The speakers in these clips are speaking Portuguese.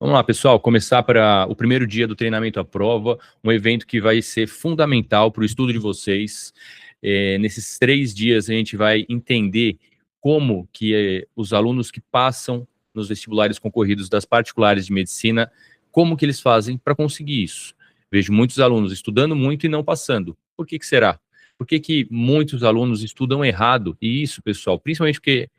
Vamos lá, pessoal, começar para o primeiro dia do treinamento à prova, um evento que vai ser fundamental para o estudo de vocês. Nesses 3 dias a gente vai entender como que os alunos que passam nos vestibulares concorridos das particulares de medicina, como que eles fazem para conseguir isso. Vejo muitos alunos estudando muito e não passando. Por que que será? Por que que muitos alunos estudam errado? E isso, pessoal, principalmente porque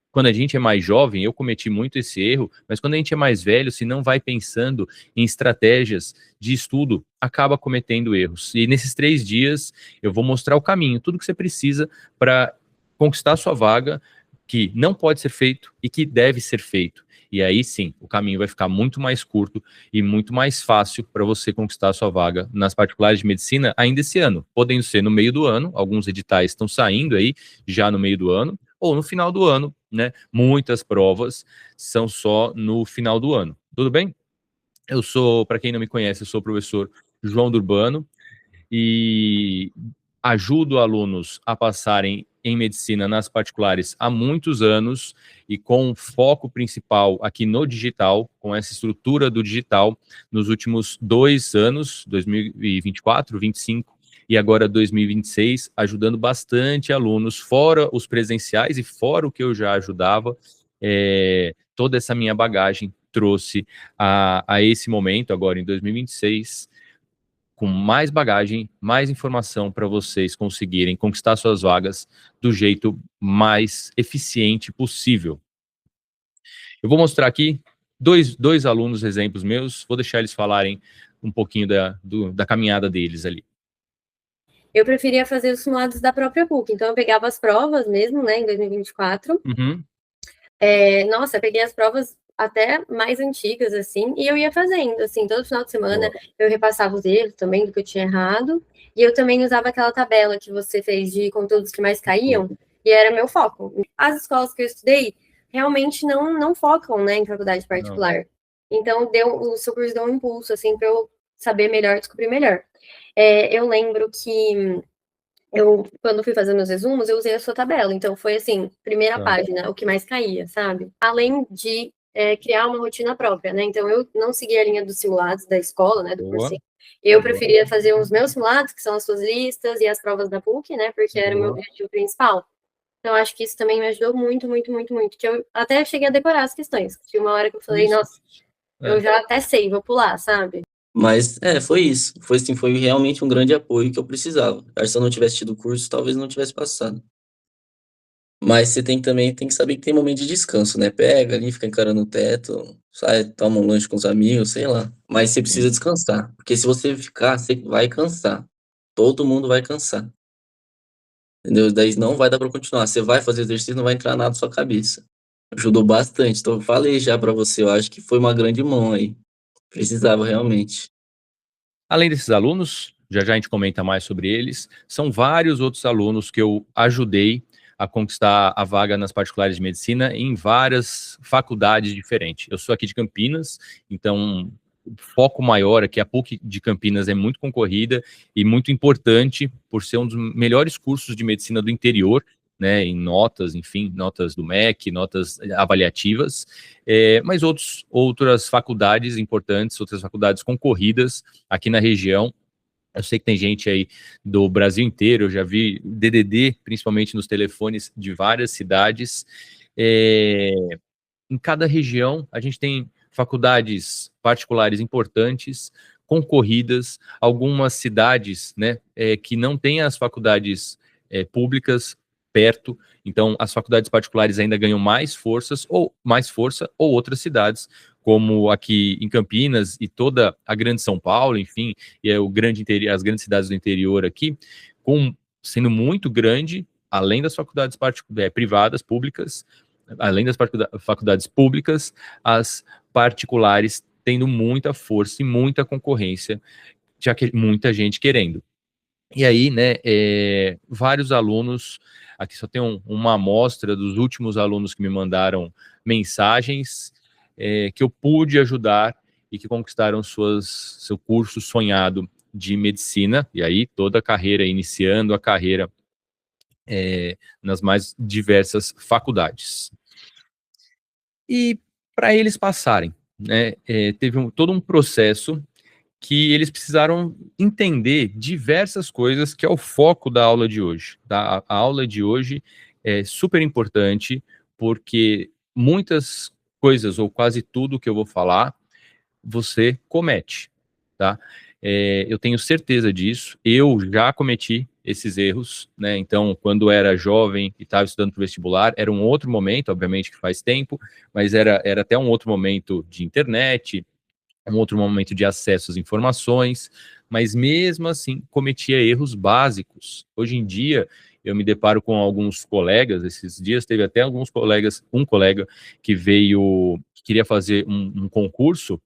quando a gente é mais jovem, eu cometi muito esse erro, mas quando a gente é mais velho, se não vai pensando em estratégias de estudo, acaba cometendo erros. E nesses 3 dias, eu vou mostrar o caminho, tudo que você precisa para conquistar a sua vaga, que não pode ser feito e que deve ser feito. E aí sim, o caminho vai ficar muito mais curto e muito mais fácil para você conquistar a sua vaga nas particulares de medicina ainda esse ano, podendo ser no meio do ano, alguns editais estão saindo aí já no meio do ano, ou no final do ano, né? Muitas provas são só no final do ano. Tudo bem? Eu sou, para quem não me conhece, eu sou o professor João Durbano e ajudo alunos a passarem em medicina nas particulares há muitos anos e com foco principal aqui no digital, com essa estrutura do digital, nos últimos 2 anos, 2024, 25 e agora 2026, ajudando bastante alunos, fora os presenciais e fora o que eu já ajudava, toda essa minha bagagem trouxe a esse momento, agora em 2026, com mais bagagem, mais informação para vocês conseguirem conquistar suas vagas do jeito mais eficiente possível. Eu vou mostrar aqui dois alunos, exemplos meus, vou deixar eles falarem um pouquinho da caminhada deles ali. Eu preferia fazer os simulados da própria PUC, então eu pegava as provas mesmo, né, em 2024. Uhum. Nossa, eu peguei as provas até mais antigas, assim, e eu ia fazendo, assim, todo final de semana eu repassava os erros também do que eu tinha errado, e eu também usava aquela tabela que você fez de conteúdos que mais caíam, e era meu foco. As escolas que eu estudei realmente não focam, né, em faculdade particular. Então, o seu curso deu um impulso, assim, para eu saber melhor, descobrir melhor. Eu lembro que quando fui fazer meus resumos, eu usei a sua tabela. Então, foi assim, primeira página, o que mais caía, sabe? Além de criar uma rotina própria, né? Então, eu não segui a linha dos simulados da escola, né? Do cursinho. Eu preferia fazer os meus simulados, que são as suas listas, e as provas da PUC, né? Porque era o meu objetivo principal. Então, acho que isso também me ajudou muito, muito, muito, muito. Que eu até cheguei a decorar as questões. Tinha uma hora que eu falei, nossa, eu já até sei, vou pular, sabe? Mas, foi isso. Foi assim, foi realmente um grande apoio que eu precisava. Acho que se eu não tivesse tido o curso, talvez não tivesse passado. Mas você também tem que saber que tem momento de descanso, né? Pega ali, fica encarando o teto, sai, toma um lanche com os amigos, sei lá. Mas você precisa descansar. Porque se você ficar, você vai cansar. Todo mundo vai cansar. Entendeu? Daí não vai dar pra continuar. Você vai fazer exercício, não vai entrar nada na sua cabeça. Ajudou bastante. Então eu falei já pra você, eu acho que foi uma grande mão aí. Precisava realmente. Além desses alunos, já já a gente comenta mais sobre eles, são vários outros alunos que eu ajudei a conquistar a vaga nas particulares de medicina em várias faculdades diferentes. Eu sou aqui de Campinas, então o foco maior aqui, a PUC de Campinas é muito concorrida e muito importante por ser um dos melhores cursos de medicina do interior, né, em notas, enfim, notas do MEC, notas avaliativas, mas outras faculdades importantes, outras faculdades concorridas aqui na região. Eu sei que tem gente aí do Brasil inteiro, eu já vi DDD, principalmente nos telefones de várias cidades. Em cada região, a gente tem faculdades particulares importantes, concorridas, algumas cidades, né, que não têm as faculdades públicas perto, então as faculdades particulares ainda ganham mais força, ou outras cidades, como aqui em Campinas e toda a grande São Paulo, enfim, e o grande interior, as grandes cidades do interior aqui, sendo muito grande, além das faculdades privadas, públicas, além das faculdades públicas, as particulares tendo muita força e muita concorrência, já que muita gente querendo. E aí, né, vários alunos, aqui só tem uma amostra dos últimos alunos que me mandaram mensagens, que eu pude ajudar e que conquistaram seu curso sonhado de medicina, e aí toda a carreira, iniciando a carreira nas mais diversas faculdades. E para eles passarem, né, teve todo um processo que eles precisaram entender diversas coisas, que é o foco da aula de hoje. Tá? A aula de hoje é super importante, porque muitas coisas, ou quase tudo que eu vou falar, você comete, tá? Eu tenho certeza disso, eu já cometi esses erros, né? Então, quando era jovem e estava estudando para o vestibular, era um outro momento, obviamente que faz tempo, mas era até um outro momento de internet, um outro momento de acesso às informações, mas mesmo assim cometia erros básicos. Hoje em dia, eu me deparo com alguns colegas, esses dias teve até alguns colegas, um colega que veio, que queria fazer um concurso,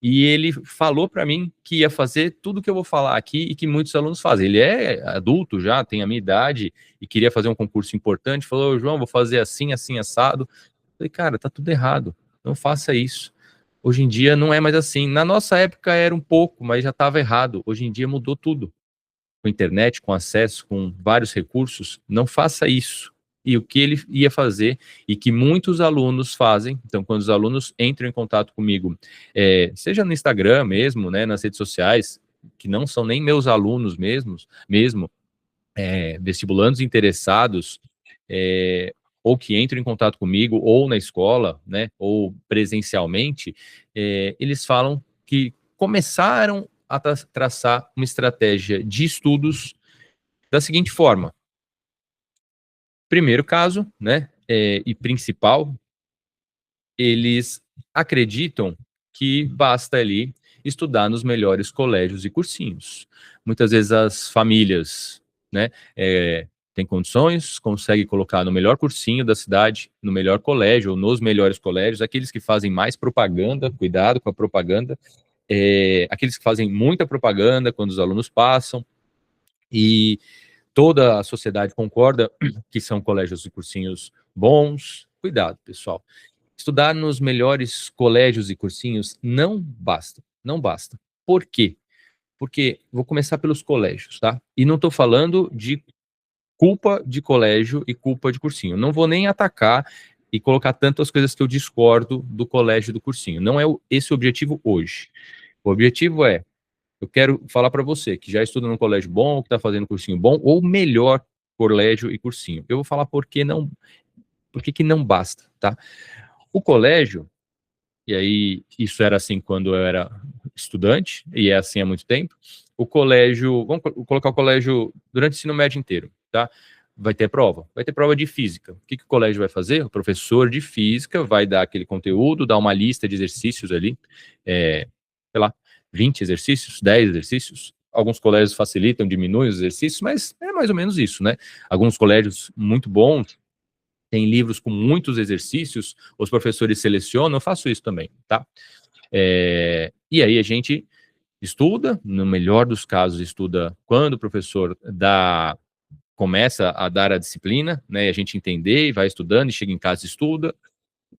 e ele falou para mim que ia fazer tudo que eu vou falar aqui e que muitos alunos fazem. Ele é adulto já, tem a minha idade, e queria fazer um concurso importante, falou, João, vou fazer assim, assim, assado. Eu falei, cara, tá tudo errado, não faça isso. Hoje em dia não é mais assim. Na nossa época era um pouco, mas já estava errado. Hoje em dia mudou tudo. Com internet, com acesso, com vários recursos, não faça isso. E o que ele ia fazer, e que muitos alunos fazem, então quando os alunos entram em contato comigo, seja no Instagram mesmo, né, nas redes sociais, que não são nem meus alunos mesmo, vestibulandos interessados, ou que entram em contato comigo, ou na escola, né, ou presencialmente, eles falam que começaram a traçar uma estratégia de estudos da seguinte forma. Primeiro caso, né, e principal, eles acreditam que basta ali estudar nos melhores colégios e cursinhos. Muitas vezes as famílias, né, têm condições, conseguem colocar no melhor cursinho da cidade, no melhor colégio, ou nos melhores colégios, aqueles que fazem mais propaganda, cuidado com a propaganda, aqueles que fazem muita propaganda quando os alunos passam, e toda a sociedade concorda que são colégios e cursinhos bons. Cuidado, pessoal. Estudar nos melhores colégios e cursinhos não basta, não basta. Por quê? Porque, vou começar pelos colégios, tá? E não estou falando de culpa de colégio e culpa de cursinho. Não vou nem atacar e colocar tantas coisas que eu discordo do colégio e do cursinho. Não é esse o objetivo hoje. O objetivo é, eu quero falar para você que já estuda num colégio bom, que está fazendo cursinho bom, ou melhor colégio e cursinho. Eu vou falar por que não basta, tá? O colégio, e aí isso era assim quando eu era estudante, e é assim há muito tempo, o colégio, vamos colocar o colégio durante o ensino médio inteiro, tá? Vai ter prova de física. O que o colégio vai fazer? O professor de física vai dar aquele conteúdo, dar uma lista de exercícios ali, sei lá, 20 exercícios, 10 exercícios. Alguns colégios facilitam, diminuem os exercícios, mas é mais ou menos isso, né? Alguns colégios muito bons, tem livros com muitos exercícios, os professores selecionam, eu faço isso também, tá? E aí a gente estuda, no melhor dos casos, estuda quando o professor começa a dar a disciplina, né, a gente entender, e vai estudando, e chega em casa e estuda.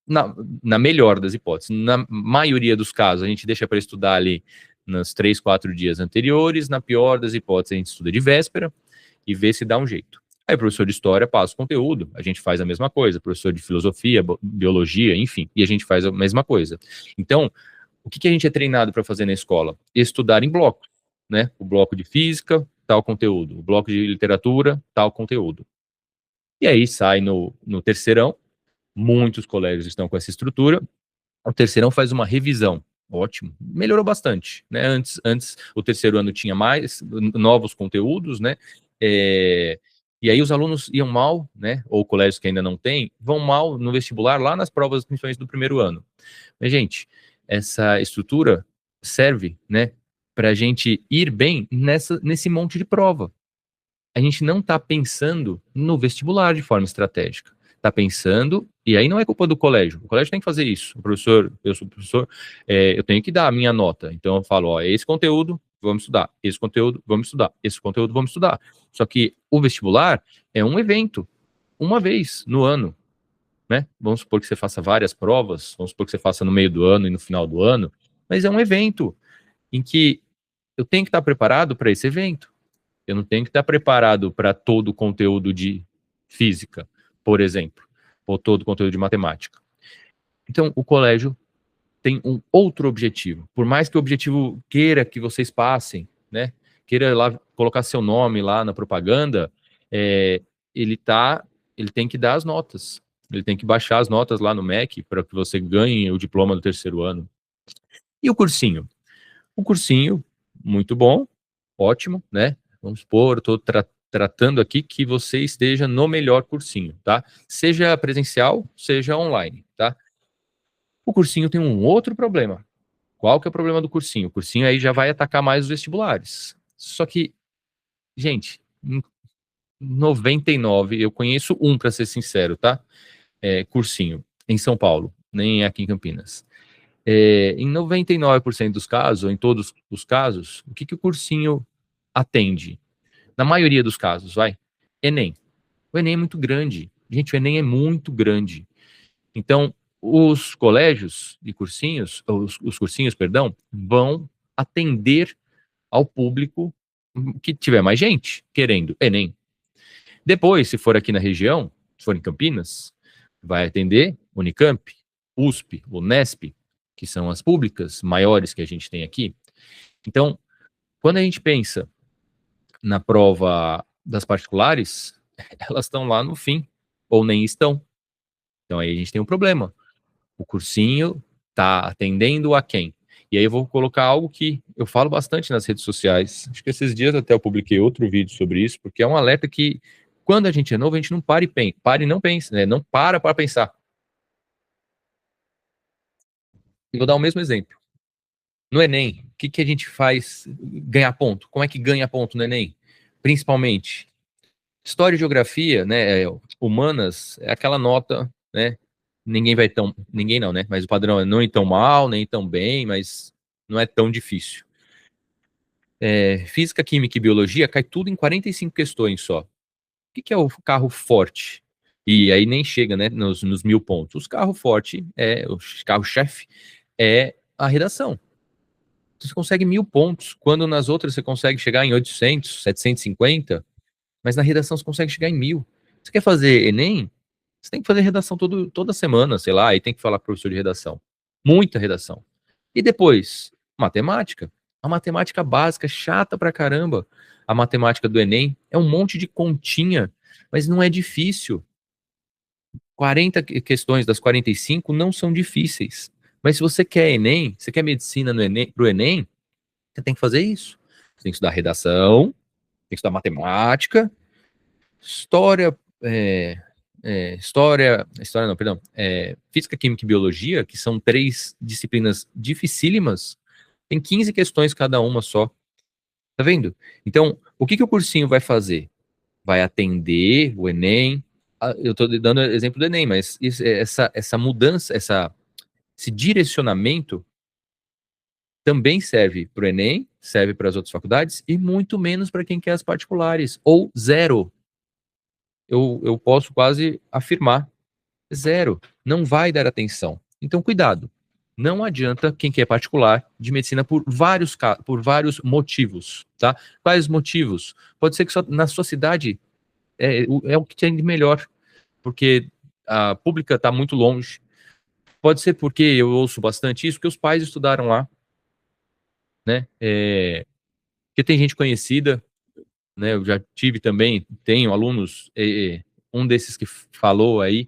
Na melhor das hipóteses, na maioria dos casos, a gente deixa para estudar ali nos 3, 4 dias anteriores, na pior das hipóteses, a gente estuda de véspera e vê se dá um jeito. Aí o professor de história passa o conteúdo, a gente faz a mesma coisa, professor de filosofia, biologia, enfim, e a gente faz a mesma coisa. Então, o que a gente é treinado para fazer na escola? Estudar em blocos, né? O bloco de física, tal conteúdo, o bloco de literatura, tal conteúdo. E aí sai no terceirão, muitos colégios estão com essa estrutura, o terceirão faz uma revisão. Ótimo, melhorou bastante, né? Antes o terceiro ano tinha mais novos conteúdos, né? E aí os alunos iam mal, né? Ou colégios que ainda não têm, vão mal no vestibular, lá nas provas, principalmente do primeiro ano. Mas, gente, essa estrutura serve, né, para a gente ir bem nesse monte de prova. A gente não está pensando no vestibular de forma estratégica. Está pensando, e aí não é culpa do colégio. O colégio tem que fazer isso. O professor, eu sou professor, eu tenho que dar a minha nota. Então eu falo, ó, esse conteúdo, vamos estudar. Esse conteúdo, vamos estudar. Esse conteúdo, vamos estudar. Só que o vestibular é um evento, uma vez no ano, né? Vamos supor que você faça várias provas, vamos supor que você faça no meio do ano e no final do ano, mas é um evento em que eu tenho que estar preparado para esse evento. Eu não tenho que estar preparado para todo o conteúdo de física, por exemplo, ou todo o conteúdo de matemática. Então, o colégio tem um outro objetivo. Por mais que o objetivo queira que vocês passem, né? Queira lá colocar seu nome lá na propaganda, ele tem que dar as notas. Ele tem que baixar as notas lá no MEC para que você ganhe o diploma do terceiro ano. E o cursinho? O cursinho, muito bom, ótimo, né? Vamos supor, estou tratando aqui que você esteja no melhor cursinho, tá? Seja presencial, seja online, tá? O cursinho tem um outro problema. Qual que é o problema do cursinho? O cursinho aí já vai atacar mais os vestibulares. Só que, gente, em 99, eu conheço um, para ser sincero, tá? Cursinho, em São Paulo, nem aqui em Campinas. Em 99% dos casos, ou em todos os casos, o que o cursinho atende? Na maioria dos casos, Enem. O Enem é muito grande. Gente, o Enem é muito grande. Então, os colégios e cursinhos, os cursinhos, perdão, vão atender ao público que tiver mais gente querendo Enem. Depois, se for aqui na região, se for em Campinas, vai atender Unicamp, USP, Unesp, que são as públicas maiores que a gente tem aqui. Então, quando a gente pensa na prova das particulares, elas estão lá no fim, ou nem estão. Então aí a gente tem um problema. O cursinho está atendendo a quem? E aí eu vou colocar algo que eu falo bastante nas redes sociais. Acho que esses dias até eu publiquei outro vídeo sobre isso, porque é um alerta que, quando a gente é novo, a gente não para e pensa. Para e não pensa, né? Não para pensar. E vou dar o mesmo exemplo. No Enem, o que a gente faz ganhar ponto? Como é que ganha ponto no Enem? Principalmente, História e Geografia, né, humanas, é aquela nota, né, ninguém não, né, mas o padrão é não ir tão mal, nem tão bem, mas não é tão difícil. Física, Química e Biologia cai tudo em 45 questões só. O que é o carro forte? E aí nem chega, né, nos 1.000 pontos. O carro forte, o carro-chefe, é a redação. Você consegue 1.000 pontos, quando nas outras você consegue chegar em 800, 750, mas na redação você consegue chegar em 1.000. Você quer fazer Enem? Você tem que fazer redação toda semana, sei lá, e tem que falar com o professor de redação. Muita redação. E depois, matemática. A matemática básica, chata pra caramba. A matemática do Enem é um monte de continha, mas não é difícil. 40 questões das 45 não são difíceis. Mas se você quer Enem, você quer medicina pro Enem, você tem que fazer isso. Você tem que estudar redação, tem que estudar matemática, história física, química e biologia, que são 3 disciplinas dificílimas, tem 15 questões cada uma só. Tá vendo? Então, o que o cursinho vai fazer? Vai atender o Enem. Eu tô dando exemplo do Enem, mas essa mudança, esse direcionamento também serve para o Enem, serve para as outras faculdades, e muito menos para quem quer as particulares, ou zero. Eu posso quase afirmar, zero, não vai dar atenção. Então, cuidado, não adianta quem quer particular de medicina por vários motivos, tá? Quais motivos? Pode ser que na sua cidade é o que tem de melhor, porque a pública está muito longe. Pode ser porque eu ouço bastante isso, porque os pais estudaram lá, né? Porque tem gente conhecida, né? Eu já tive também, tenho alunos, um desses que falou aí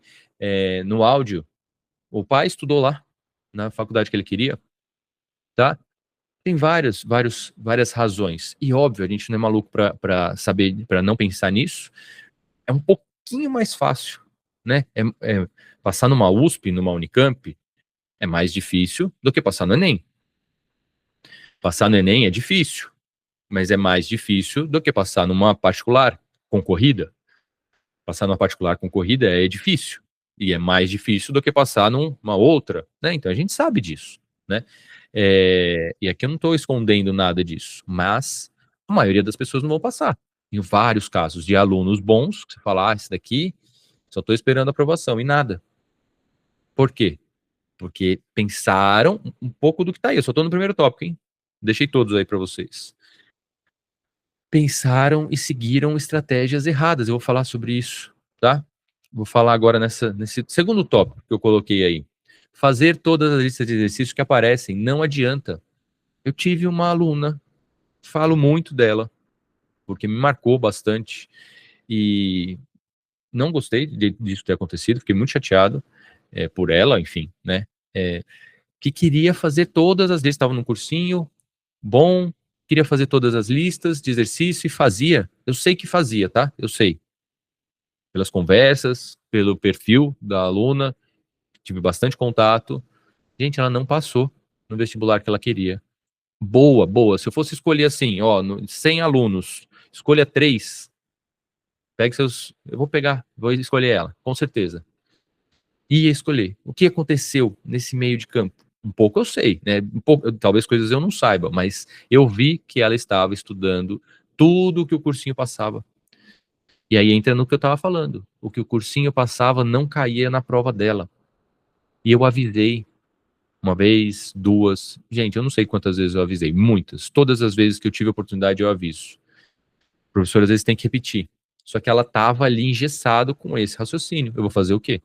no áudio, o pai estudou lá, na faculdade que ele queria, tá? Tem várias razões. E óbvio, a gente não é maluco para saber, para não pensar nisso. É um pouquinho mais fácil, né? Passar numa USP, numa Unicamp, é mais difícil do que passar no Enem. Passar no Enem é difícil, mas é mais difícil do que passar numa particular concorrida. Passar numa particular concorrida é difícil, e é mais difícil do que passar numa outra, né? Então a gente sabe disso, né? E aqui eu não estou escondendo nada disso, mas a maioria das pessoas não vão passar. Em vários casos de alunos bons, que você fala, esse daqui, só estou esperando a aprovação, e nada. Por quê? Porque pensaram um pouco do que está aí. Eu só estou no primeiro tópico, hein? Deixei todos aí para vocês. Pensaram e seguiram estratégias erradas. Eu vou falar sobre isso, tá? Vou falar agora nesse segundo tópico que eu coloquei aí. Fazer todas as listas de exercícios que aparecem, não adianta. Eu tive uma aluna, falo muito dela, porque me marcou bastante, e não gostei disso ter acontecido, fiquei muito chateado por ela, enfim, né? Que queria fazer todas as listas, estava num cursinho bom, queria fazer todas as listas de exercício e fazia. Eu sei que fazia, tá? Eu sei. Pelas conversas, pelo perfil da aluna, tive bastante contato. Gente, ela não passou no vestibular que ela queria. Boa, boa. Se eu fosse escolher assim, ó, 100 alunos, escolha 3. Pegue seus. Eu vou pegar, vou escolher ela, com certeza. Ia escolher. O que aconteceu nesse meio de campo? Um pouco eu sei, né? Um pouco, talvez coisas eu não saiba, mas eu vi que ela estava estudando tudo que o cursinho passava. E aí entra no que eu estava falando. O que o cursinho passava não caía na prova dela. E eu avisei uma vez, duas. Gente, eu não sei quantas vezes eu avisei. Muitas. Todas as vezes que eu tive a oportunidade, eu aviso. O professor às vezes tem que repetir. Só que ela estava ali engessado com esse raciocínio. Eu vou fazer o quê?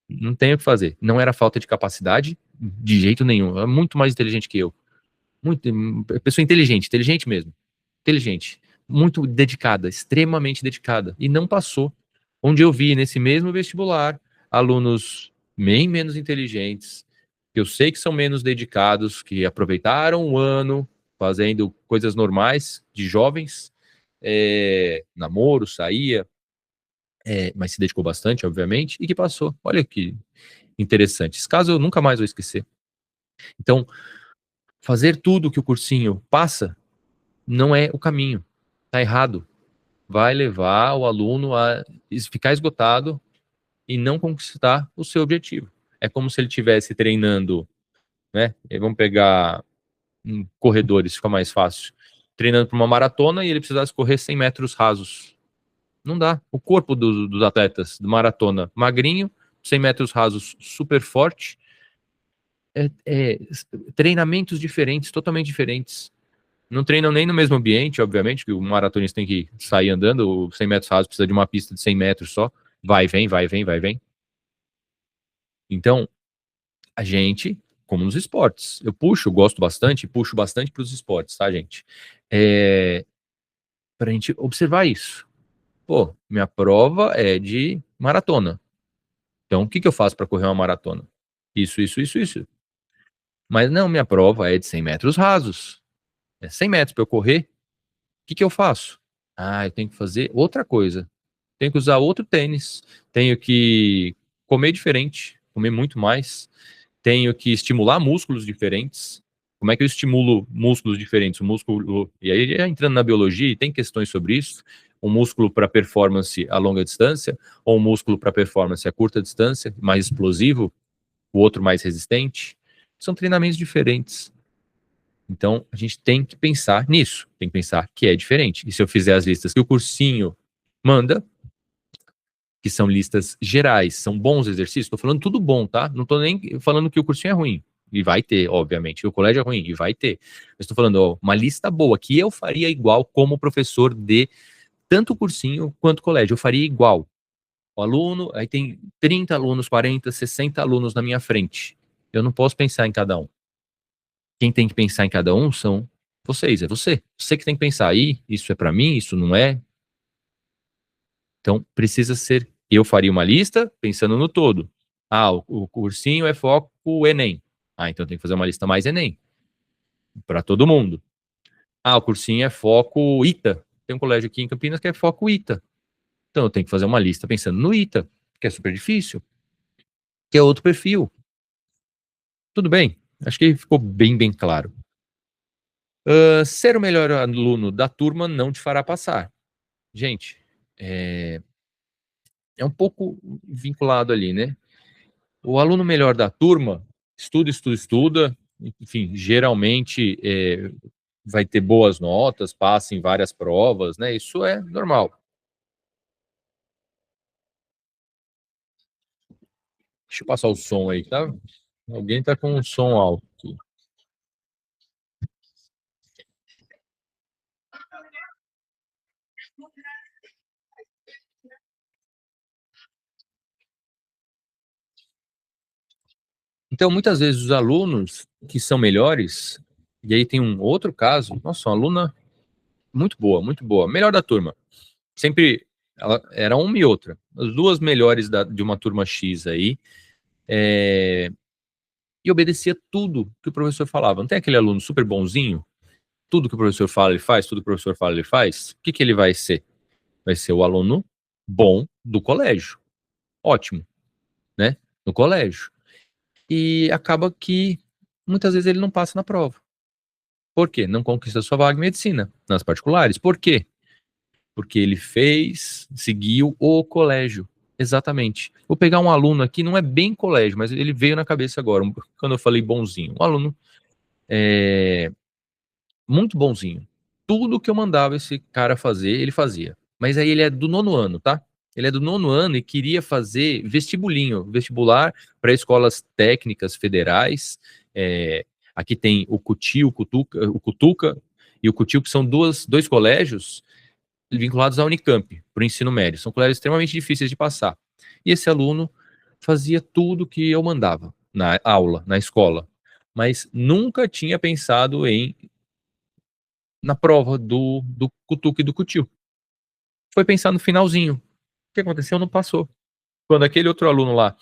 Não tenho o que fazer. Não era falta de capacidade, de jeito nenhum. É muito mais inteligente que eu. Muito, pessoa inteligente, inteligente mesmo. Inteligente. Muito dedicada, extremamente dedicada. E não passou. Onde eu vi nesse mesmo vestibular, alunos bem menos inteligentes, que eu sei que são menos dedicados, que aproveitaram o ano fazendo coisas normais de jovens, namoro, saía, mas se dedicou bastante, obviamente, e que passou. Olha que interessante. Esse caso eu nunca mais vou esquecer. Então, fazer tudo que o cursinho passa não é o caminho. Tá errado. Vai levar o aluno a ficar esgotado e não conquistar o seu objetivo. É como se ele estivesse treinando, né? E vamos pegar corredores, fica mais fácil. Treinando para uma maratona e ele precisasse correr 100 metros rasos. Não dá. O corpo dos atletas de maratona magrinho, 100 metros rasos super forte, treinamentos diferentes, totalmente diferentes. Não treinam nem no mesmo ambiente, obviamente, que o maratonista tem que sair andando, o 100 metros rasos precisa de uma pista de 100 metros só, vai, vem, vai, vem, vai, vem. Então, a gente, como nos esportes, eu gosto bastante, puxo bastante para os esportes, tá, gente? Para a gente observar isso. Pô, minha prova é de maratona. Então, o que que eu faço para correr uma maratona? Isso, isso, isso, isso. Mas não, minha prova é de 100 metros rasos. É 100 metros para eu correr. O que que eu faço? Ah, eu tenho que fazer outra coisa. Tenho que usar outro tênis. Tenho que comer diferente, comer muito mais. Tenho que estimular músculos diferentes. Como é que eu estimulo músculos diferentes? O músculo, e aí entrando na biologia, tem questões sobre isso. Um músculo para performance a longa distância, ou um músculo para performance a curta distância, mais explosivo, o outro mais resistente. São treinamentos diferentes. Então, a gente tem que pensar nisso, tem que pensar que é diferente. E se eu fizer as listas que o cursinho manda, que são listas gerais, são bons exercícios, estou falando tudo bom, tá? Não estou nem falando que o cursinho é ruim, e vai ter, obviamente, que o colégio é ruim, e vai ter. Mas estou falando, ó, uma lista boa, que eu faria igual como professor de tanto cursinho quanto colégio, eu faria igual. O aluno, aí tem 30 alunos, 40, 60 alunos na minha frente. Eu não posso pensar em cada um. Quem tem que pensar em cada um são vocês, é você. Você que tem que pensar aí, isso é para mim, isso não é. Então, precisa ser. Eu faria uma lista pensando no todo. Ah, o cursinho é foco Enem. Ah, então tem que fazer uma lista mais Enem. Para todo mundo. Ah, o cursinho é foco ITA. Tem um colégio aqui em Campinas que é foco ITA. Então eu tenho que fazer uma lista pensando no ITA, que é super difícil, que é outro perfil. Tudo bem. Acho que ficou bem, bem claro. Ser o melhor aluno da turma não te fará passar. Gente, é um pouco vinculado ali, né? O aluno melhor da turma estuda, estuda, estuda, enfim, geralmente vai ter boas notas, passa em várias provas, né? Isso é normal. Deixa eu passar o som aí, tá? Alguém tá com um som alto aqui. Então, muitas vezes, os alunos que são melhores, e aí tem um outro caso, nossa, uma aluna muito boa, melhor da turma. Sempre, ela era uma e outra. As duas melhores de uma turma X aí, e obedecia tudo que o professor falava. Não tem aquele aluno super bonzinho? Tudo que o professor fala, ele faz, tudo que o professor fala, ele faz. O que que ele vai ser? Vai ser o aluno bom do colégio. Ótimo, né? No colégio. E acaba que muitas vezes ele não passa na prova. Por quê? Não conquista sua vaga em medicina, nas particulares. Por quê? Porque ele seguiu o colégio. Exatamente. Vou pegar um aluno aqui, não é bem colégio, mas ele veio na cabeça agora, quando eu falei bonzinho. Um aluno muito bonzinho. Tudo que eu mandava esse cara fazer, ele fazia. Mas aí ele é do 9º ano, tá? Ele é do 9º ano e queria fazer vestibular para escolas técnicas federais. Aqui tem o CUTI, o Cutuca e o CUTIL, que são dois colégios vinculados à Unicamp, para o ensino médio. São colégios extremamente difíceis de passar. E esse aluno fazia tudo que eu mandava na aula, na escola, mas nunca tinha pensado na prova do Cutuca e do Cutil. Foi pensar no finalzinho. O que aconteceu? Não passou. Quando aquele outro aluno lá,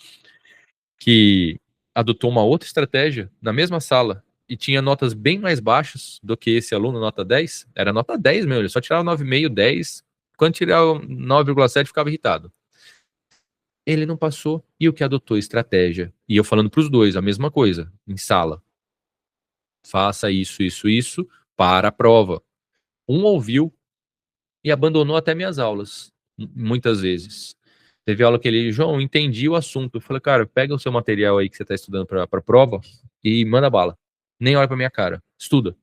que adotou uma outra estratégia, na mesma sala, e tinha notas bem mais baixas do que esse aluno, nota 10, era nota 10 mesmo, ele só tirava 9,5, 10, quando tirava 9,7 ficava irritado. Ele não passou, e o que adotou estratégia, e eu falando para os dois, a mesma coisa, em sala. Faça isso, para a prova. Um ouviu e abandonou até minhas aulas, muitas vezes. Teve aula que ele, João, entendi o assunto. Eu falei, cara, pega o seu material aí que você está estudando para a prova e manda bala. Nem olha para minha cara, estuda.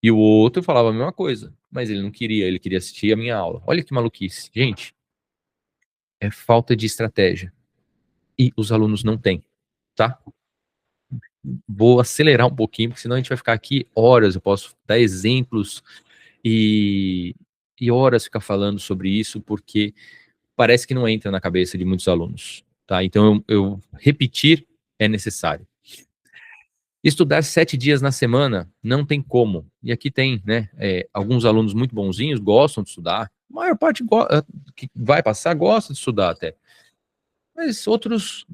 E o outro falava a mesma coisa, mas ele não queria, ele queria assistir a minha aula. Olha que maluquice. Gente, é falta de estratégia. E os alunos não têm, tá? Vou acelerar um pouquinho, porque senão a gente vai ficar aqui horas. Eu posso dar exemplos e horas ficar falando sobre isso, porque parece que não entra na cabeça de muitos alunos, tá? Então, eu repetir é necessário. Estudar 7 dias na semana não tem como. E aqui tem, né, alguns alunos muito bonzinhos gostam de estudar. A maior parte que vai passar gosta de estudar até. Mas outros,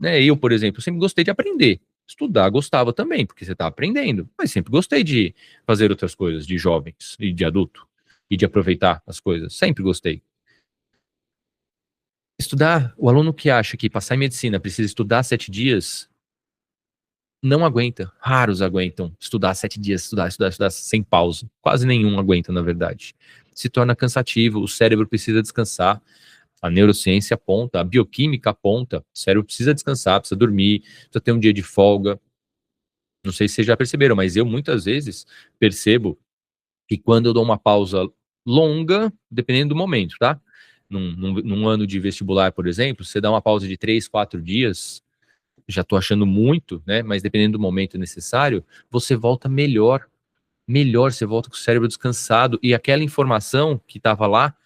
né, eu, por exemplo, sempre gostei de aprender. Estudar gostava também, porque você está aprendendo. Mas sempre gostei de fazer outras coisas, de jovens e de adulto. E de aproveitar as coisas. Sempre gostei. Estudar, o aluno que acha que passar em medicina precisa estudar 7 dias, não aguenta. Raros aguentam estudar 7 dias, estudar sem pausa. Quase nenhum aguenta, na verdade. Se torna cansativo, o cérebro precisa descansar. A neurociência aponta, a bioquímica aponta, o cérebro precisa descansar, precisa dormir, precisa ter um dia de folga. Não sei se vocês já perceberam, mas eu muitas vezes percebo que quando eu dou uma pausa longa, dependendo do momento, tá? Num ano de vestibular, por exemplo, você dá uma pausa de 3, 4 dias, já tô achando muito, né? Mas dependendo do momento necessário, você volta melhor, você volta com o cérebro descansado e aquela informação que estava lá,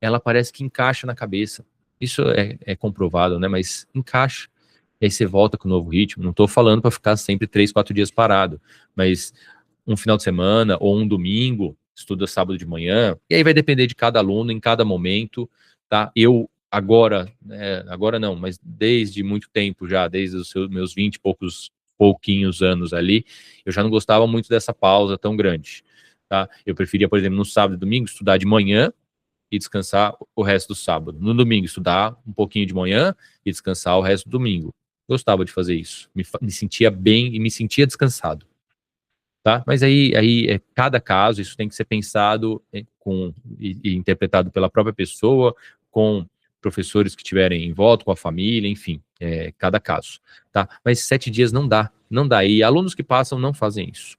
ela parece que encaixa na cabeça. Isso é comprovado, né? Mas encaixa. E aí você volta com um novo ritmo. Não estou falando para ficar sempre 3, 4 dias parado, mas um final de semana ou um domingo, estuda sábado de manhã, e aí vai depender de cada aluno, em cada momento, tá? Eu agora não, mas desde muito tempo já, desde os meus 20 e pouquinhos anos ali, eu já não gostava muito dessa pausa tão grande, tá? Eu preferia, por exemplo, no sábado e domingo, estudar de manhã e descansar o resto do sábado. No domingo, estudar um pouquinho de manhã e descansar o resto do domingo. Gostava de fazer isso. Me sentia bem e me sentia descansado. Tá? Mas aí cada caso, isso tem que ser pensado e interpretado pela própria pessoa, com professores que estiverem em volta, com a família, enfim, cada caso. Tá? Mas 7 dias não dá. E alunos que passam não fazem isso.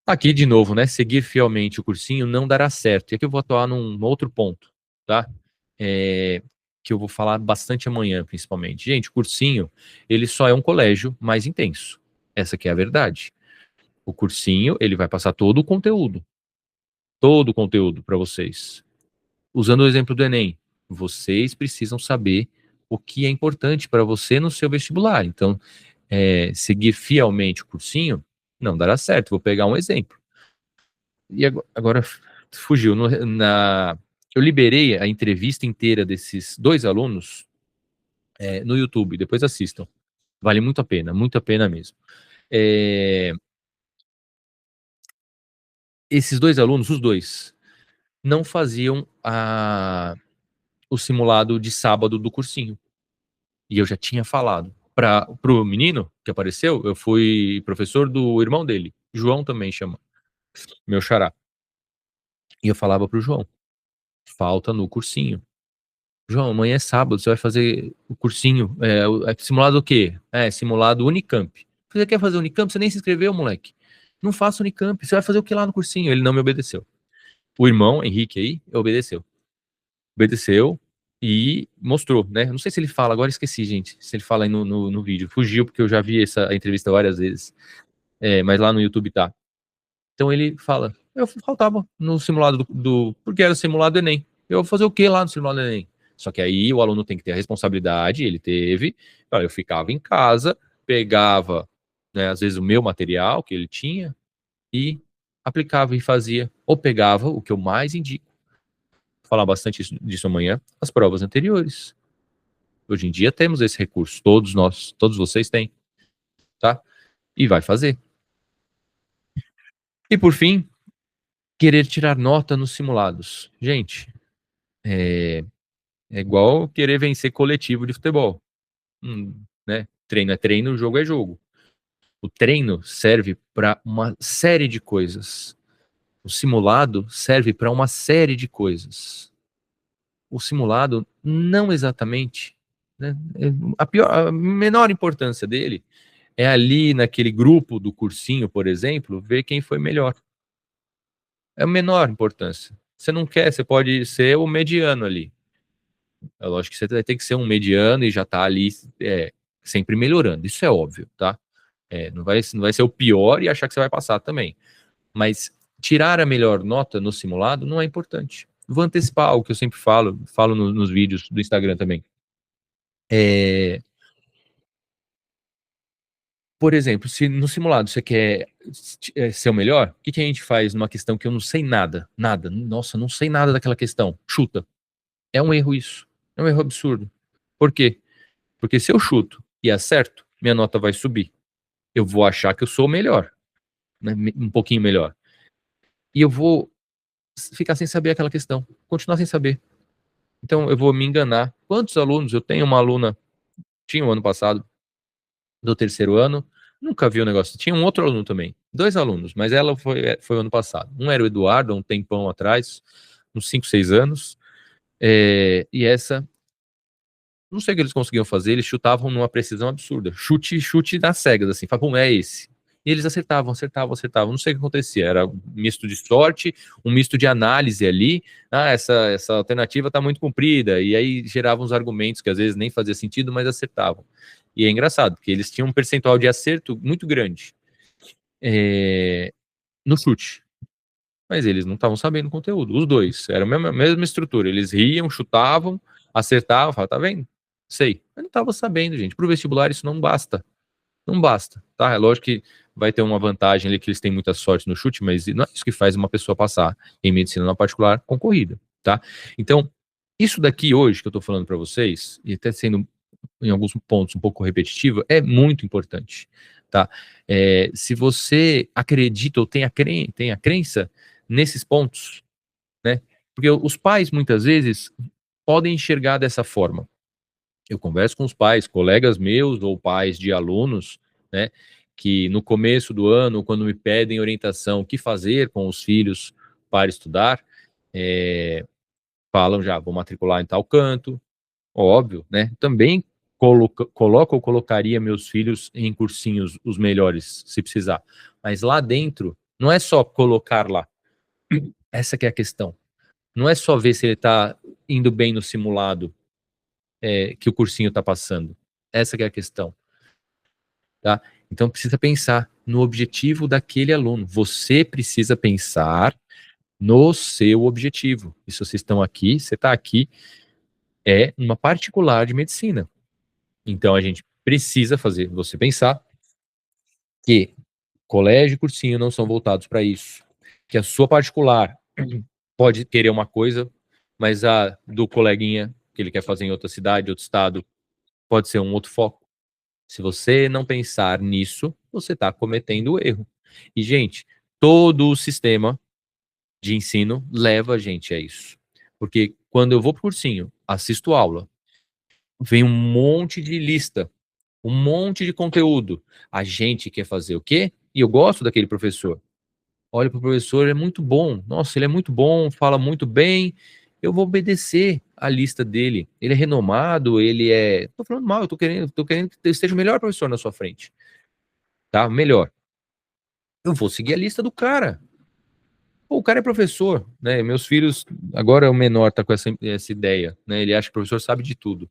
Aqui, de novo, né? Seguir fielmente o cursinho não dará certo. E aqui eu vou atuar num outro ponto, tá? Que eu vou falar bastante amanhã, principalmente. Gente, o cursinho, ele só é um colégio mais intenso. Essa que é a verdade. O cursinho, ele vai passar todo o conteúdo para vocês. Usando o exemplo do Enem, vocês precisam saber o que é importante para você no seu vestibular. Então, seguir fielmente o cursinho não dará certo. Vou pegar um exemplo. E agora fugiu. Eu liberei a entrevista inteira desses 2 alunos no YouTube. Depois assistam. Vale muito a pena mesmo. Esses 2 alunos, os 2, não faziam o simulado de sábado do cursinho. E eu já tinha falado. Pro menino que apareceu, eu fui professor do irmão dele. João também chama. Meu xará. E eu falava pro João, falta no cursinho. João, amanhã é sábado, você vai fazer o cursinho. Simulado o quê? Simulado Unicamp. Você quer fazer Unicamp? Você nem se inscreveu, moleque. Não faça Unicamp. Você vai fazer o que lá no cursinho? Ele não me obedeceu. O irmão, Henrique aí, obedeceu. Obedeceu e mostrou, né? Não sei se ele fala, agora esqueci, gente. Se ele fala aí no vídeo. Fugiu, porque eu já vi essa entrevista várias vezes. Mas lá no YouTube tá. Então ele fala, eu faltava no simulado porque era o simulado Enem. Eu vou fazer o que lá no simulado Enem? Só que aí o aluno tem que ter a responsabilidade, ele teve. Eu ficava em casa, pegava, né, às vezes o meu material que ele tinha e aplicava e fazia. Ou pegava, o que eu mais indico, vou falar bastante disso amanhã, as provas anteriores. Hoje em dia temos esse recurso, todos vocês têm, tá? E vai fazer. E por fim, querer tirar nota nos simulados. Gente, é igual querer vencer coletivo de futebol. Né? Treino é treino, jogo é jogo. O treino serve para uma série de coisas. O simulado serve para uma série de coisas. O simulado não exatamente, né? A menor importância dele é ali naquele grupo do cursinho, por exemplo, ver quem foi melhor. É a menor importância. Você não quer, você pode ser o mediano ali. É lógico que você vai ter que ser um mediano e já tá ali sempre melhorando. Isso é óbvio, tá? Não vai ser o pior e achar que você vai passar também. Mas tirar a melhor nota no simulado não é importante. Vou antecipar o que eu sempre falo nos vídeos do Instagram também. Por exemplo, se no simulado você quer ser o melhor, o que a gente faz numa questão que eu não sei nada? Nada. Nossa, não sei nada daquela questão. Chuta. É um erro isso. É um erro absurdo. Por quê? Porque se eu chuto e acerto, minha nota vai subir. Eu vou achar que eu sou melhor, né? Um pouquinho melhor. E eu vou ficar sem saber aquela questão. Continuar sem saber. Então eu vou me enganar. Quantos alunos? Eu tenho uma aluna, tinha um ano passado, do 3º ano, nunca vi o negócio. Tinha um outro aluno também. 2 alunos, mas ela foi ano passado. Um era o Eduardo, um tempão atrás, uns 5, 6 anos. E essa, não sei o que eles conseguiam fazer, eles chutavam numa precisão absurda. Chute nas cegas, assim, falavam, é esse. E eles acertavam. Não sei o que acontecia. Era um misto de sorte, um misto de análise ali. Essa alternativa está muito comprida. E aí geravam uns argumentos que às vezes nem fazia sentido, mas acertavam. E é engraçado, porque eles tinham um percentual de acerto muito grande no chute. Mas eles não estavam sabendo o conteúdo. Os dois. Era a mesma estrutura. Eles riam, chutavam, acertavam, falavam, tá vendo? Sei. Mas não estava sabendo, gente. Para o vestibular isso não basta. Não basta, tá? É lógico que vai ter uma vantagem ali que eles têm muita sorte no chute, mas não é isso que faz uma pessoa passar em medicina na particular concorrida, tá? Então, isso daqui hoje que eu tô falando para vocês, e até sendo em alguns pontos um pouco repetitivo, é muito importante, tá? Se você acredita ou tem a crença nesses pontos, né? Porque os pais, muitas vezes, podem enxergar dessa forma. Eu converso com os pais, colegas meus ou pais de alunos, né, que no começo do ano, quando me pedem orientação, o que fazer com os filhos para estudar, falam já, vou matricular em tal canto, óbvio, né, também coloco ou colocaria meus filhos em cursinhos os melhores, se precisar, mas lá dentro, não é só colocar lá, essa que é a questão, não é só ver se ele está indo bem no simulado, que o cursinho está passando. Essa que é a questão. Tá? Então precisa pensar no objetivo daquele aluno. Você precisa pensar no seu objetivo. E se vocês estão aqui, você está aqui é uma particular de medicina. Então a gente precisa fazer você pensar que colégio e cursinho não são voltados para isso, que a sua particular pode querer uma coisa, mas a do coleguinha que ele quer fazer em outra cidade, outro estado, pode ser um outro foco. Se você não pensar nisso, você está cometendo erro. E, gente, todo o sistema de ensino leva a gente a isso. Porque quando eu vou para o cursinho, assisto aula, vem um monte de lista, um monte de conteúdo. A gente quer fazer o quê? E eu gosto daquele professor. Olha para o professor, ele é muito bom. Nossa, ele é muito bom, fala muito bem. Eu vou obedecer a lista dele. Ele é renomado, ele é. Tô falando mal, eu tô querendo que esteja o melhor professor na sua frente. Tá? Melhor. Eu vou seguir a lista do cara. Pô, o cara é professor, né? Meus filhos, agora o menor tá com essa ideia, né? Ele acha que o professor sabe de tudo.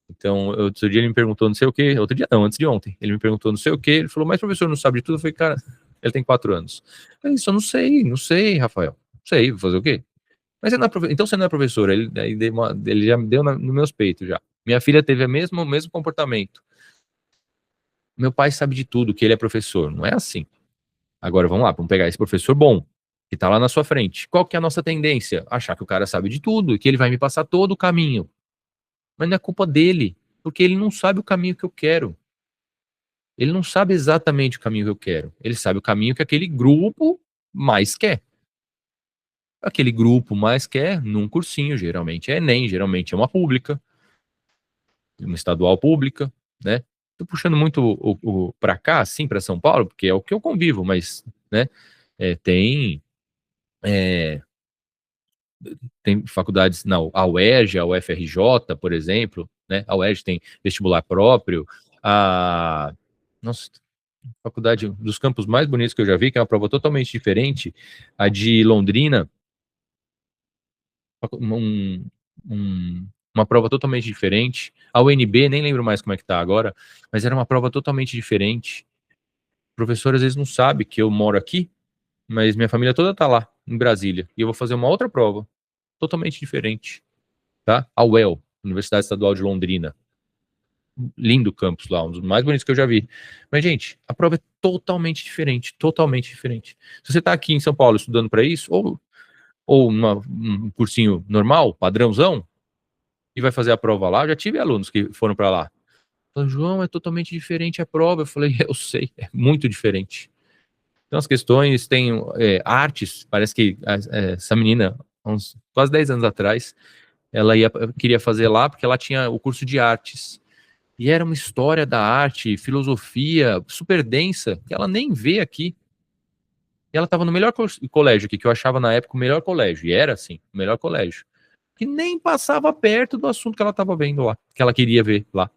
Então, outro dia ele me perguntou não sei o quê, outro dia não, antes de ontem, ele me perguntou não sei o quê, ele falou, mas o professor não sabe de tudo? Eu falei, cara, ele tem 4 anos. Eu falei, isso eu não sei, Rafael, não sei, vou fazer o quê? Mas você não é então você não é professor, ele já me deu nos meus peitos já. Minha filha teve o mesmo comportamento. Meu pai sabe de tudo, que ele é professor, não é assim. Agora vamos lá, vamos pegar esse professor bom, que tá lá na sua frente. Qual que é a nossa tendência? Achar que o cara sabe de tudo e que ele vai me passar todo o caminho. Mas não é culpa dele, porque ele não sabe o caminho que eu quero. Ele não sabe exatamente o caminho que eu quero. Ele sabe o caminho que aquele grupo mais quer. Aquele grupo mais quer num cursinho, geralmente é Enem, geralmente é uma pública, uma estadual pública, né? Tô puxando muito para cá, assim, para São Paulo, porque é o que eu convivo, mas, né? Tem faculdades, não, a UERJ, a UFRJ, por exemplo, né? A UERJ tem vestibular próprio, nossa, faculdade dos campos mais bonitos que eu já vi, que é uma prova totalmente diferente, a de Londrina, um, uma prova totalmente diferente, a UNB, nem lembro mais como é que tá agora, mas era uma prova totalmente diferente. O professor às vezes não sabe que eu moro aqui, mas minha família toda tá lá, em Brasília, e eu vou fazer uma outra prova, totalmente diferente, tá? A UEL, Universidade Estadual de Londrina. Lindo campus lá, um dos mais bonitos que eu já vi. Mas, gente, a prova é totalmente diferente, totalmente diferente. Se você está aqui em São Paulo estudando para isso, ou um cursinho normal, padrãozão, e vai fazer a prova lá, eu já tive alunos que foram para lá. Falaram, João, é totalmente diferente a prova. Eu falei, eu sei, é muito diferente. Então, as questões tem artes, parece que essa menina, uns quase 10 anos atrás, ela queria fazer lá porque ela tinha o curso de artes. E era uma história da arte, filosofia, super densa, que ela nem vê aqui. E ela estava no melhor colégio aqui, que eu achava na época o melhor colégio. E era assim, o melhor colégio. Que nem passava perto do assunto que ela estava vendo lá, que ela queria ver lá.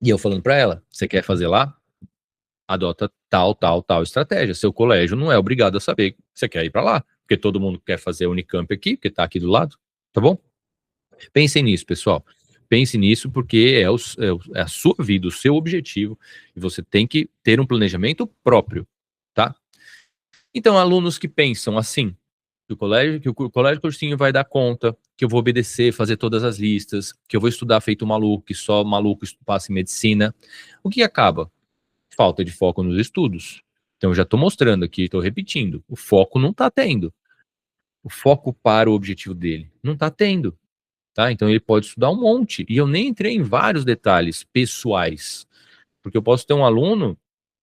E eu falando para ela, você quer fazer lá? Adota tal estratégia. Seu colégio não é obrigado a saber que você quer ir para lá, porque todo mundo quer fazer a Unicamp aqui, porque está aqui do lado, tá bom? Pensem nisso, pessoal. Pense nisso porque é a sua vida, o seu objetivo, e você tem que ter um planejamento próprio, tá? Então, alunos que pensam assim, que o colégio cursinho vai dar conta, que eu vou obedecer, fazer todas as listas, que eu vou estudar feito maluco, que só maluco passa em medicina, o que acaba? Falta de foco nos estudos. Então, eu já estou mostrando aqui, estou repetindo, o foco não está tendo. O foco para o objetivo dele não está tendo. Tá? Então ele pode estudar um monte. E eu nem entrei em vários detalhes pessoais. Porque eu posso ter um aluno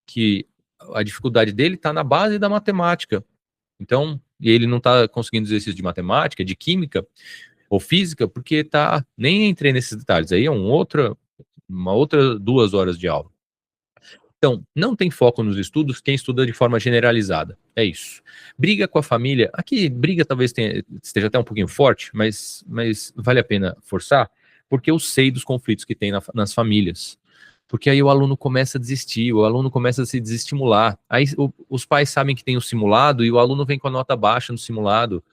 que a dificuldade dele está na base da matemática. Então, ele não está conseguindo exercício de matemática, de química ou física, porque tá. Nem entrei nesses detalhes. Aí é uma outra 2 horas de aula. Então, não tem foco nos estudos quem estuda de forma generalizada. É isso. Briga com a família. Aqui, briga talvez esteja até um pouquinho forte, mas vale a pena forçar, porque eu sei dos conflitos que tem nas famílias. Porque aí o aluno começa a desistir, o aluno começa a se desestimular. Aí os pais sabem que tem o simulado e o aluno vem com a nota baixa no simulado.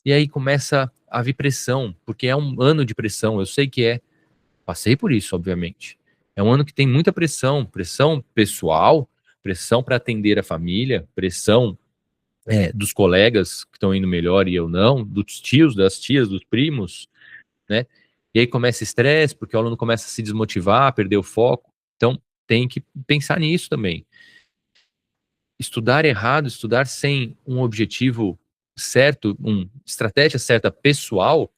E aí começa a vir pressão, porque é um ano de pressão, eu sei que é. Passei por isso, obviamente. É um ano que tem muita pressão, pressão pessoal, pressão para atender a família, pressão dos colegas que estão indo melhor e eu não, dos tios, das tias, dos primos, né? E aí começa estresse, porque o aluno começa a se desmotivar, a perder o foco. Então, tem que pensar nisso também. Estudar errado, estudar sem um objetivo certo, uma estratégia certa pessoal,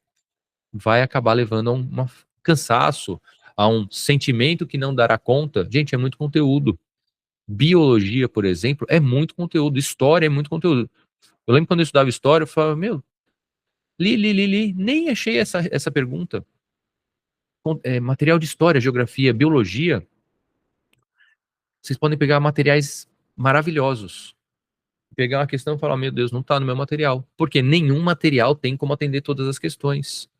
vai acabar levando a um cansaço, a um sentimento que não dará conta. Gente, é muito conteúdo. Biologia, por exemplo, é muito conteúdo. História é muito conteúdo. Eu lembro quando eu estudava história, eu falava, meu, li, nem achei essa pergunta. Material de história, geografia, biologia, vocês podem pegar materiais maravilhosos. Pegar uma questão e falar, meu Deus, não está no meu material. Porque nenhum material tem como atender todas as questões.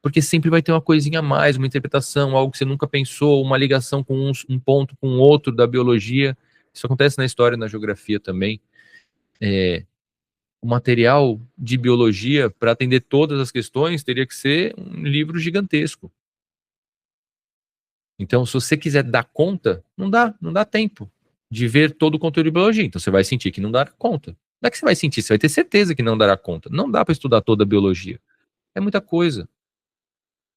Porque sempre vai ter uma coisinha a mais, uma interpretação, algo que você nunca pensou, uma ligação com um ponto com outro da biologia. Isso acontece na história e na geografia também. O material de biologia, para atender todas as questões, teria que ser um livro gigantesco. Então, se você quiser dar conta, não dá tempo de ver todo o conteúdo de biologia. Então, você vai sentir que não dá conta. Não é que você vai sentir, você vai ter certeza que não dará conta. Não dá para estudar toda a biologia. É muita coisa.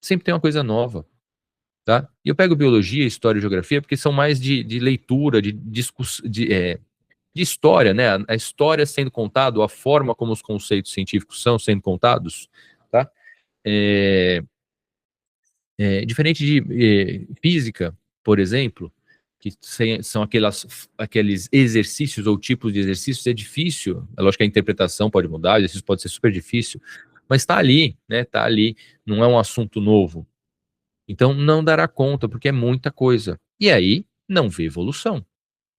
Sempre tem uma coisa nova. Tá? E eu pego biologia, história e geografia porque são mais de leitura, de discussão, de história, né? A história sendo contada, a forma como os conceitos científicos são sendo contados, tá? Diferente de física, por exemplo, que são aqueles exercícios ou tipos de exercícios, é difícil. É lógico que a interpretação pode mudar, o exercício pode ser super difícil, mas está ali, né? Está ali, não é um assunto novo. Então não dará conta, porque é muita coisa. E aí não vê evolução.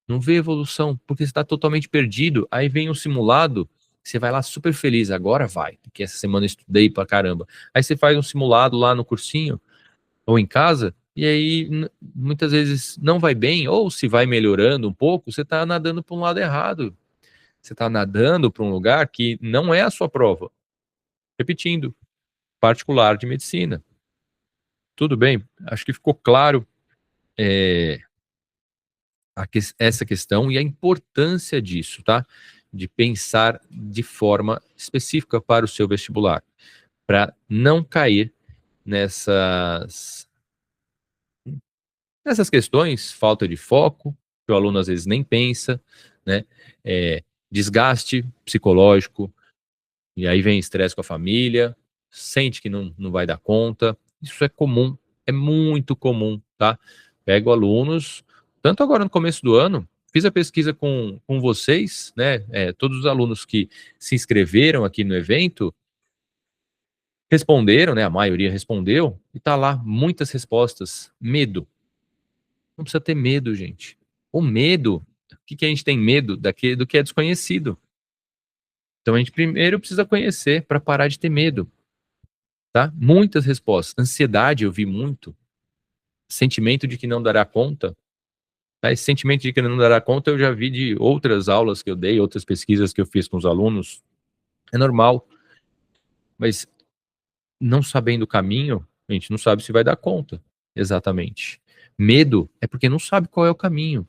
Não vê evolução, porque você está totalmente perdido. Aí vem um simulado, você vai lá super feliz, agora vai, porque essa semana eu estudei pra caramba. Aí você faz um simulado lá no cursinho, ou em casa, e aí muitas vezes não vai bem, ou se vai melhorando um pouco, você está nadando para um lado errado. Você está nadando para um lugar que não é a sua prova. Repetindo, particular de medicina. Tudo bem? Acho que ficou claro essa questão e a importância disso, tá? De pensar de forma específica para o seu vestibular, para não cair nessas questões, falta de foco, que o aluno às vezes nem pensa, né? Desgaste psicológico, e aí vem estresse com a família, sente que não vai dar conta. Isso é comum, é muito comum, tá? Pego alunos, tanto agora no começo do ano, fiz a pesquisa com vocês, né? Todos os alunos que se inscreveram aqui no evento responderam, né? A maioria respondeu, e tá lá muitas respostas. Medo. Não precisa ter medo, gente. O medo, o que a gente tem medo do que é desconhecido. Então a gente primeiro precisa conhecer para parar de ter medo, tá? Muitas respostas. Ansiedade, eu vi muito. Sentimento de que não dará conta. Tá? Esse sentimento de que não dará conta eu já vi de outras aulas que eu dei, outras pesquisas que eu fiz com os alunos. É normal. Mas não sabendo o caminho, a gente não sabe se vai dar conta. Exatamente. Medo é porque não sabe qual é o caminho,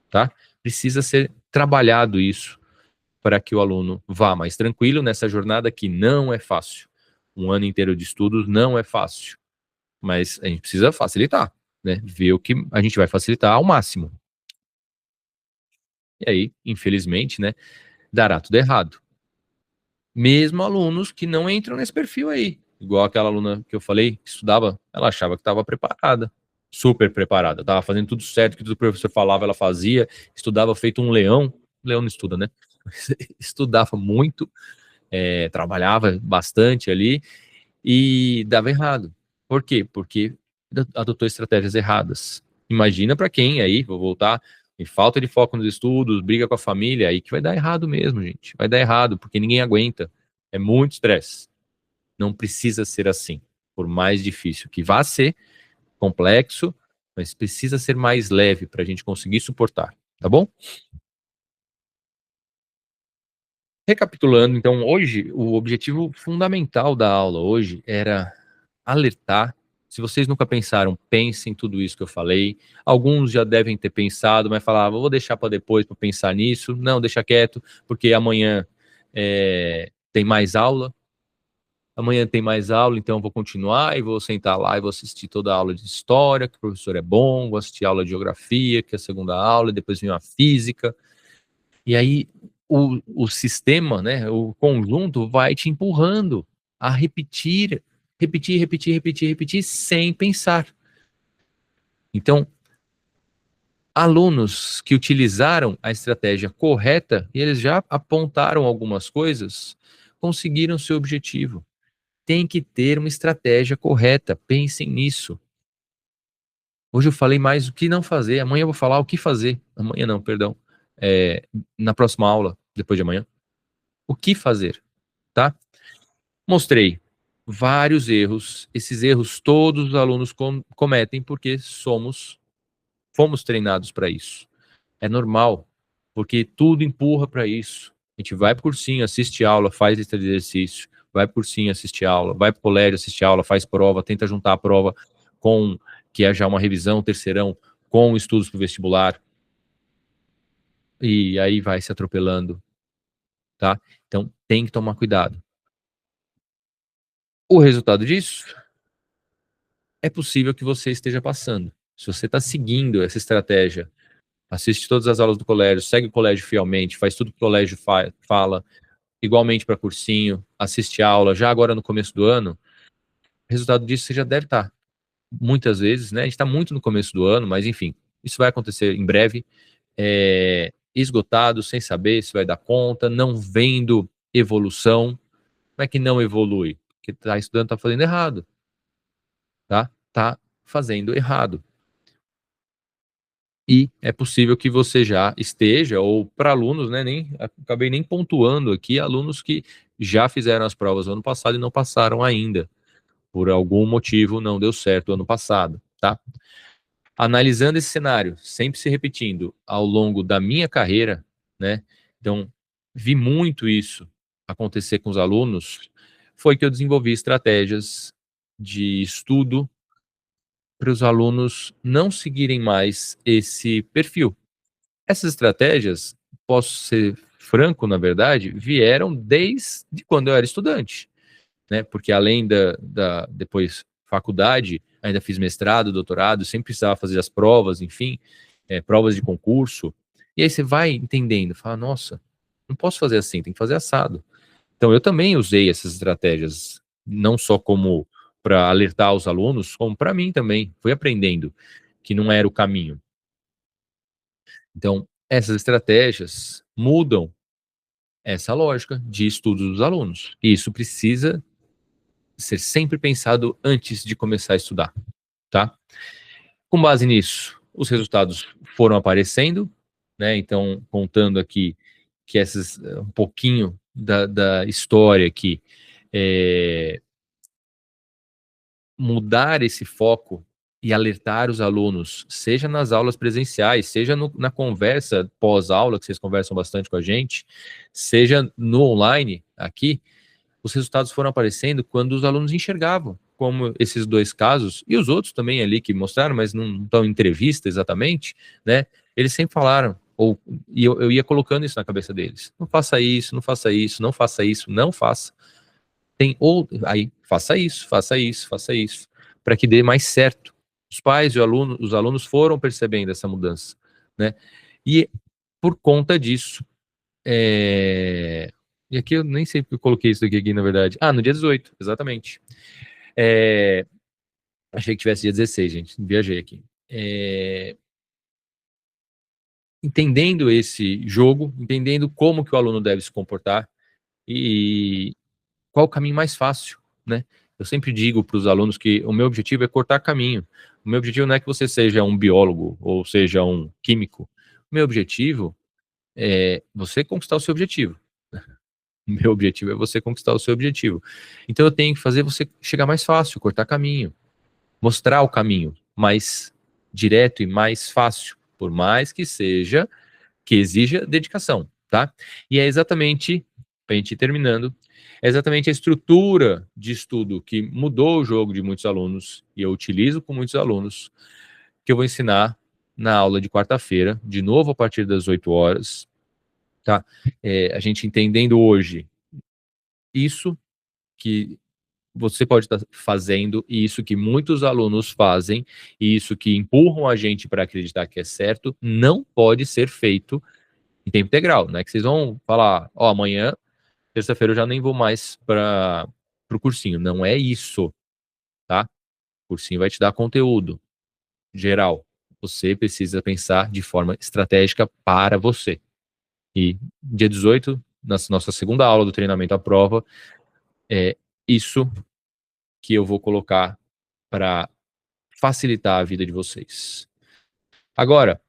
tá? Precisa ser trabalhado isso para que o aluno vá mais tranquilo nessa jornada que não é fácil. Um ano inteiro de estudos não é fácil, mas a gente precisa facilitar, né? Ver o que a gente vai facilitar ao máximo. E aí, infelizmente, né, dará tudo errado. Mesmo alunos que não entram nesse perfil aí, igual aquela aluna que eu falei, que estudava, ela achava que estava preparada, super preparada, estava fazendo tudo certo, que tudo que o professor falava, ela fazia, estudava feito um leão não estuda, né? Estudava muito, trabalhava bastante ali e dava errado. Por quê? Porque adotou estratégias erradas. Imagina para quem aí, vou voltar, em falta de foco nos estudos, briga com a família, aí que vai dar errado mesmo, gente. Vai dar errado, porque ninguém aguenta. É muito estresse. Não precisa ser assim. Por mais difícil que vá ser, complexo, mas precisa ser mais leve para a gente conseguir suportar, tá bom? Recapitulando, então, hoje, o objetivo fundamental da aula hoje era alertar Se vocês nunca pensaram, pensem em tudo isso que eu falei. Alguns já devem ter pensado, mas falavam, vou deixar para depois para pensar nisso. Não, deixa quieto, porque amanhã tem mais aula. Amanhã tem mais aula, então eu vou continuar e vou sentar lá e vou assistir toda a aula de história, que o professor é bom, vou assistir a aula de geografia, que é a segunda aula, e depois vem a física. E aí o sistema, né, o conjunto vai te empurrando a repetir, sem pensar. Então, alunos que utilizaram a estratégia correta, e eles já apontaram algumas coisas, conseguiram seu objetivo. Tem que ter uma estratégia correta, pensem nisso. Hoje eu falei mais o que não fazer, amanhã eu vou falar o que fazer. Amanhã não, perdão. Na próxima aula, depois de amanhã. O que fazer, tá? Mostrei vários erros. Esses erros todos os alunos cometem porque fomos treinados para isso. É normal, porque tudo empurra para isso. A gente vai para o cursinho, assiste aula, faz lista de exercício, vai para o cursinho, assiste aula, vai para o colégio, assiste aula, faz prova, tenta juntar a prova com, que é já uma revisão, terceirão, com estudos para o vestibular. E aí vai se atropelando, tá? Então, tem que tomar cuidado. O resultado disso é possível que você esteja passando. Se você está seguindo essa estratégia, assiste todas as aulas do colégio, segue o colégio fielmente, faz tudo que o colégio fala, igualmente para cursinho, assiste aula, já agora no começo do ano, o resultado disso você já deve estar. Muitas vezes, né? A gente está muito no começo do ano, mas enfim, isso vai acontecer em breve, esgotado, sem saber se vai dar conta, não vendo evolução. Como é que não evolui? Porque está estudando, está fazendo errado. Tá? Tá fazendo errado. E é possível que você já esteja, ou para alunos, né, acabei nem pontuando aqui, alunos que já fizeram as provas ano passado e não passaram ainda. Por algum motivo não deu certo ano passado, tá? Analisando esse cenário, sempre se repetindo, ao longo da minha carreira, né? Então, vi muito isso acontecer com os alunos, foi que eu desenvolvi estratégias de estudo para os alunos não seguirem mais esse perfil. Essas estratégias, posso ser franco, na verdade, vieram desde quando eu era estudante, né? Porque além depois faculdade, ainda fiz mestrado, doutorado, sempre precisava fazer as provas, enfim, provas de concurso. E aí você vai entendendo, fala, nossa, não posso fazer assim, tem que fazer assado. Então eu também usei essas estratégias, não só como para alertar os alunos, como para mim também. Fui aprendendo que não era o caminho. Então, essas estratégias mudam essa lógica de estudo dos alunos. E isso precisa ser sempre pensado antes de começar a estudar, tá? Com base nisso, os resultados foram aparecendo, né? Então, contando aqui que um pouquinho da história aqui, mudar esse foco e alertar os alunos, seja nas aulas presenciais, seja na conversa pós-aula, que vocês conversam bastante com a gente, seja no online aqui, os resultados foram aparecendo quando os alunos enxergavam, como esses dois casos, e os outros também ali que mostraram, mas não estão em entrevista exatamente, né? Eles sempre falaram, e eu ia colocando isso na cabeça deles. Não faça isso, não faça isso, não faça isso, não faça. Aí, faça isso, para que dê mais certo. Os pais e os alunos foram percebendo essa mudança, né? E por conta disso, e aqui eu nem sei porque eu coloquei isso aqui, na verdade. No dia 18, exatamente. Achei que tivesse dia 16, gente. Viajei aqui. Entendendo esse jogo, entendendo como que o aluno deve se comportar e qual o caminho mais fácil, né? Eu sempre digo para os alunos que o meu objetivo é cortar caminho. O meu objetivo não é que você seja um biólogo ou seja um químico. O meu objetivo é você conquistar o seu objetivo. O meu objetivo é você conquistar o seu objetivo. Então eu tenho que fazer você chegar mais fácil, cortar caminho, mostrar o caminho mais direto e mais fácil, por mais que exija dedicação, tá? E é exatamente, para a gente ir terminando, É exatamente a estrutura de estudo que mudou o jogo de muitos alunos, e eu utilizo com muitos alunos, que eu vou ensinar na aula de quarta-feira, de novo a partir das 8 horas, tá? A gente entendendo hoje isso que você pode estar fazendo, e isso que muitos alunos fazem, e isso que empurram a gente para acreditar que é certo, não pode ser feito em tempo integral, né? Que vocês vão falar, ó, amanhã, terça-feira, eu já nem vou mais para o cursinho. Não é isso, tá? O cursinho vai te dar conteúdo geral. Você precisa pensar de forma estratégica para você. E dia 18, na nossa segunda aula do treinamento à prova, é isso que eu vou colocar para facilitar a vida de vocês. Agora,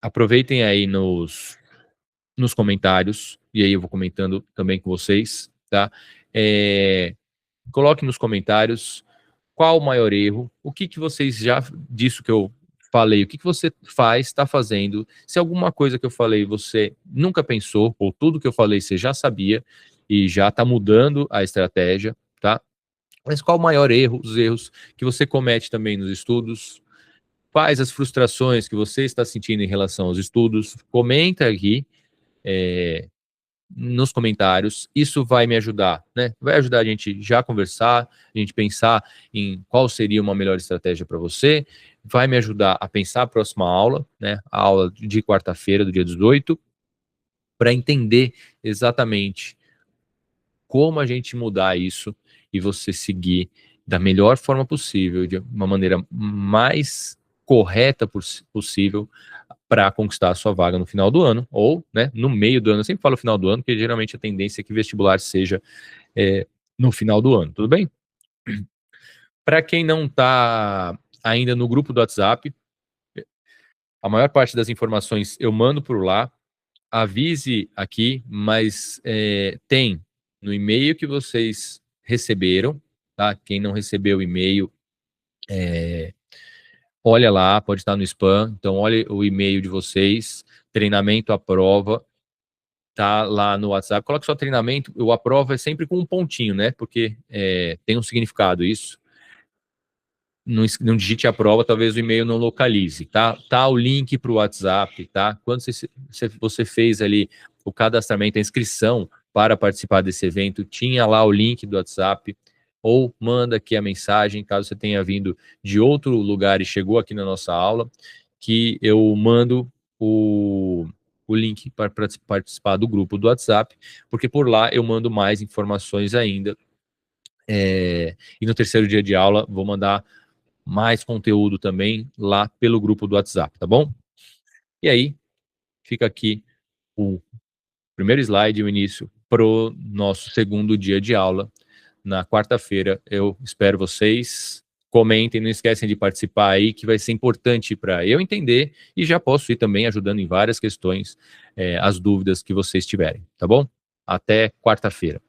aproveitem aí nos comentários, e aí eu vou comentando também com vocês, tá? Coloque nos comentários qual o maior erro, o que vocês já, disso que eu falei, o que você faz, está fazendo, se alguma coisa que eu falei você nunca pensou, ou tudo que eu falei você já sabia, e já está mudando a estratégia, tá? Mas qual o maior erro, os erros que você comete também nos estudos, quais as frustrações que você está sentindo em relação aos estudos, comenta aqui, nos comentários, isso vai me ajudar, né? Vai ajudar a gente já a conversar, a gente pensar em qual seria uma melhor estratégia para você, vai me ajudar a pensar a próxima aula, né? A aula de quarta-feira, do dia 18, para entender exatamente como a gente mudar isso e você seguir da melhor forma possível, de uma maneira mais correta possível, para conquistar a sua vaga no final do ano, ou, né, no meio do ano. Eu sempre falo final do ano, porque geralmente a tendência é que vestibular seja no final do ano, tudo bem? Para quem não está ainda no grupo do WhatsApp, a maior parte das informações eu mando por lá, avise aqui, mas tem no e-mail que vocês receberam, tá? Quem não recebeu o e-mail, olha lá, pode estar no spam, então olha o e-mail de vocês, treinamento à prova, tá lá no WhatsApp, coloque só treinamento, o aprova é sempre com um pontinho, né, porque tem um significado isso, não digite a prova, talvez o e-mail não localize, tá? Tá o link para o WhatsApp, tá? Quando você fez ali o cadastramento, a inscrição para participar desse evento, tinha lá o link do WhatsApp, ou manda aqui a mensagem, caso você tenha vindo de outro lugar e chegou aqui na nossa aula, que eu mando o link para participar do grupo do WhatsApp, porque por lá eu mando mais informações ainda. E no terceiro dia de aula, vou mandar mais conteúdo também lá pelo grupo do WhatsApp, tá bom? E aí, fica aqui o primeiro slide, o início, pro nosso segundo dia de aula. Na quarta-feira, eu espero vocês. Comentem, não esquecem de participar aí, que vai ser importante para eu entender e já posso ir também ajudando em várias questões, as dúvidas que vocês tiverem, tá bom? Até quarta-feira.